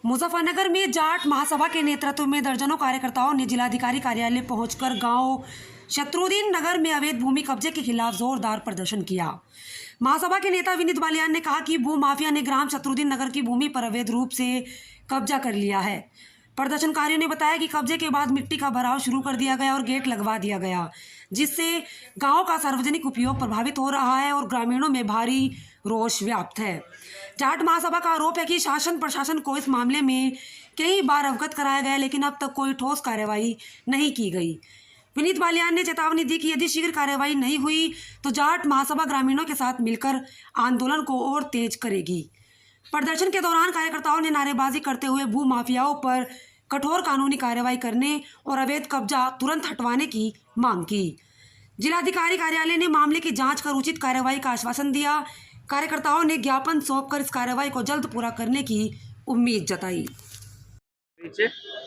मुजफ्फरनगर में जाट महासभा के नेतृत्व में दर्जनों कार्यकर्ताओं ने जिलाधिकारी कार्यालय पहुंचकर गांव शत्रुद्दीन नगर में अवैध भूमि कब्जे के खिलाफ जोरदार प्रदर्शन किया। महासभा के नेता विनीत बालियान ने कहा कि भू माफिया ने ग्राम शत्रुद्दीन नगर की भूमि पर अवैध रूप से कब्जा कर लिया है। प्रदर्शनकारियों ने बताया कि कब्जे के बाद मिट्टी का भराव शुरू कर दिया गया और गेट लगवा दिया गया, जिससे गांव का सार्वजनिक उपयोग प्रभावित हो रहा है और ग्रामीणों में भारी रोष व्याप्त है। जाट महासभा का आरोप है कि शासन प्रशासन को इस मामले में कई बार अवगत कराया गया, लेकिन अब तक कोई ठोस कार्रवाई नहीं की गई। विनीत बालियान ने चेतावनी दी कि यदि शीघ्र कार्रवाई नहीं हुई तो जाट महासभा ग्रामीणों के साथ मिलकर आंदोलन को और तेज करेगी। प्रदर्शन के दौरान कार्यकर्ताओं ने नारेबाजी करते हुए भू माफियाओं पर कठोर कानूनी कार्रवाई करने और अवैध कब्जा तुरंत हटवाने की मांग की। जिलाधिकारी कार्यालय ने मामले की जांच कर उचित कार्रवाई का आश्वासन दिया। कार्यकर्ताओं ने ज्ञापन सौंपकर इस कार्रवाई को जल्द पूरा करने की उम्मीद जताई।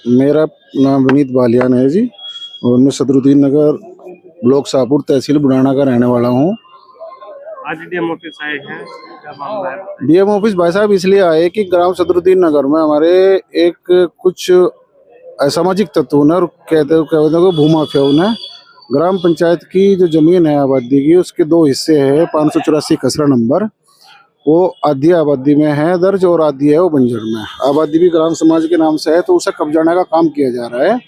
मेरा नाम विनीत बालियान है जी, और मैं शत्रुद्दीन नगर ब्लॉक शाहपुर तहसील बुढ़ाना का रहने वाला हूँ। आज डीएम ऑफिस आए हैं, क्या मामला है? डीएम ऑफिस भाई साहब इसलिए आए कि ग्राम शत्रुद्दीन नगर में हमारे एक कुछ असामाजिक तत्वों ने और कहते हैं भू माफियाओं ने ग्राम पंचायत की जो जमीन है आबादी की, उसके दो हिस्से है। 584 खसरा नंबर, वो आधी आबादी में है दर्ज और आधी है वो बंजर में। आबादी भी ग्राम समाज के नाम से है, तो उसे कब्जाने का काम किया जा रहा है।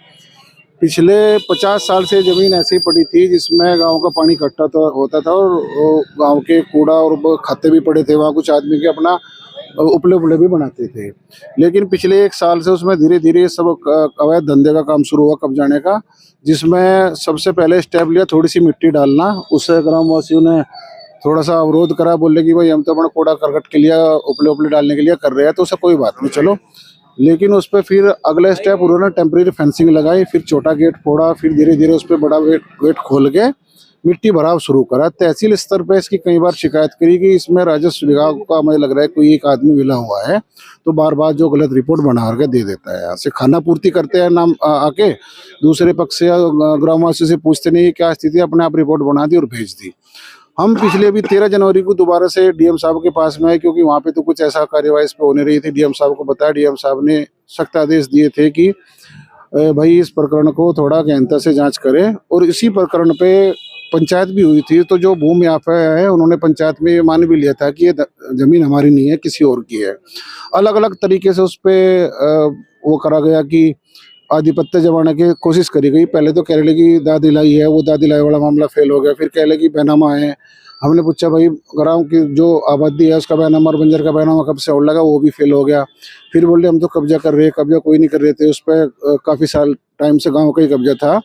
पिछले 50 साल से जमीन ऐसी पड़ी थी जिसमें गांव का पानी इकट्ठा होता था और गांव के कूड़ा और खाते भी पड़े थे। वहाँ कुछ आदमी के अपना उपले उपले भी बनाते थे, लेकिन पिछले 1 साल से उसमें धीरे धीरे सब अवैध धंधे का काम शुरू हुआ कब्जाने का, जिसमें सबसे पहले स्टेप लिया थोड़ी सी मिट्टी डालना। उससे ग्रामवासियों ने थोड़ा सा अवरोध करा, बोले कि भाई हम तो अपना कूड़ा करकट के लिए उपले उपले डालने के लिए कर रहे हैं, तो उससे कोई बात नहीं, चलो। लेकिन उस पर फिर अगले स्टेप उन्होंने टेम्परेरी फेंसिंग लगाई, फिर छोटा गेट फोड़ा, फिर धीरे धीरे उस पर बड़ा गेट खोल के मिट्टी भराव शुरू करा। तहसील स्तर पे इसकी कई बार शिकायत करी कि इसमें राजस्व विभाग का मुझे लग रहा है कोई एक आदमी मिला हुआ है, तो बार बार जो गलत रिपोर्ट बना के दे देता है। यहाँ से खाना पूर्ति करते हैं नाम आके, दूसरे पक्ष से ग्रामवासियों से पूछते नहीं क्या स्थिति, अपने आप रिपोर्ट बना दी और भेज दी। हम पिछले अभी 13 जनवरी को दोबारा से डीएम साहब के पास में आए, क्योंकि वहाँ पे तो कुछ ऐसा कार्यवाही इस पे होने रही थी। डीएम साहब को बताया, डीएम साहब ने सख्त आदेश दिए थे कि भाई इस प्रकरण को थोड़ा गहनता से जांच करें। और इसी प्रकरण पे पंचायत भी हुई थी, तो जो भूमि माफिया है उन्होंने पंचायत में ये मान भी लिया था कि ये जमीन हमारी नहीं है, किसी और की है। अलग अलग तरीके से उस पर वो करा गया कि आधिपत्य जमाने की कोशिश करी गई। पहले तो कह रहे कि दाद दिलाई है, वो दाद दिलाई वाला मामला फेल हो गया। फिर कह रहे कि बैनामा है। हमने पूछा भाई ग्राम की जो आबादी है उसका बैनामा और बंजर का बैनामा कब से होने लगा, वो भी फेल हो गया। फिर बोले हम तो कब्जा कर रहे हैं, कब्जा कोई नहीं कर रहे थे, उस पर काफ़ी साल टाइम से गाँव का ही कब्जा था।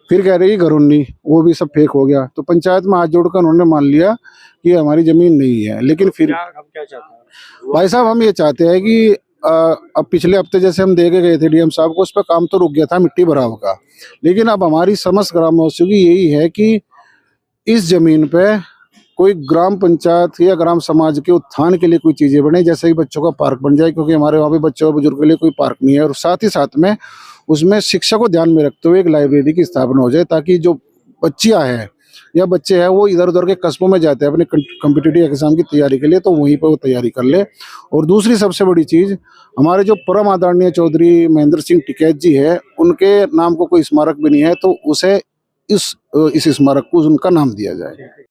फिर कह रहे कि घरुन्नी, वो भी सब फेक हो गया। तो पंचायत में हाथ जोड़कर उन्होंने मान लिया कि हमारी जमीन नहीं है। लेकिन फिर हम क्या चाहते हैं भाई साहब हम ये चाहते हैं कि अब पिछले हफ्ते जैसे हम दे के गए थे डीएम साहब को, उस पर काम तो रुक गया था मिट्टी भराव का, लेकिन अब हमारी समस्त ग्रामवासियों की यही है कि इस जमीन पे कोई ग्राम पंचायत या ग्राम समाज के उत्थान के लिए कोई चीजें बने, जैसे कि बच्चों का पार्क बन जाए, क्योंकि हमारे वहाँ पे बच्चों और बुजुर्ग के लिए कोई पार्क नहीं है। और साथ ही साथ में उसमें शिक्षा को ध्यान में रखते हुए एक लाइब्रेरी की स्थापना हो जाए, ताकि जो बच्चियाँ हैं या बच्चे हैं वो इधर उधर के कस्बों में जाते हैं अपने कॉम्पिटिटिव एग्जाम की तैयारी के लिए, तो वहीं पर वो तैयारी कर ले। और दूसरी सबसे बड़ी चीज़, हमारे जो परम आदरणीय चौधरी महेंद्र सिंह टिकैत जी है, उनके नाम को कोई स्मारक भी नहीं है, तो उसे इस स्मारक को उनका नाम दिया जाए।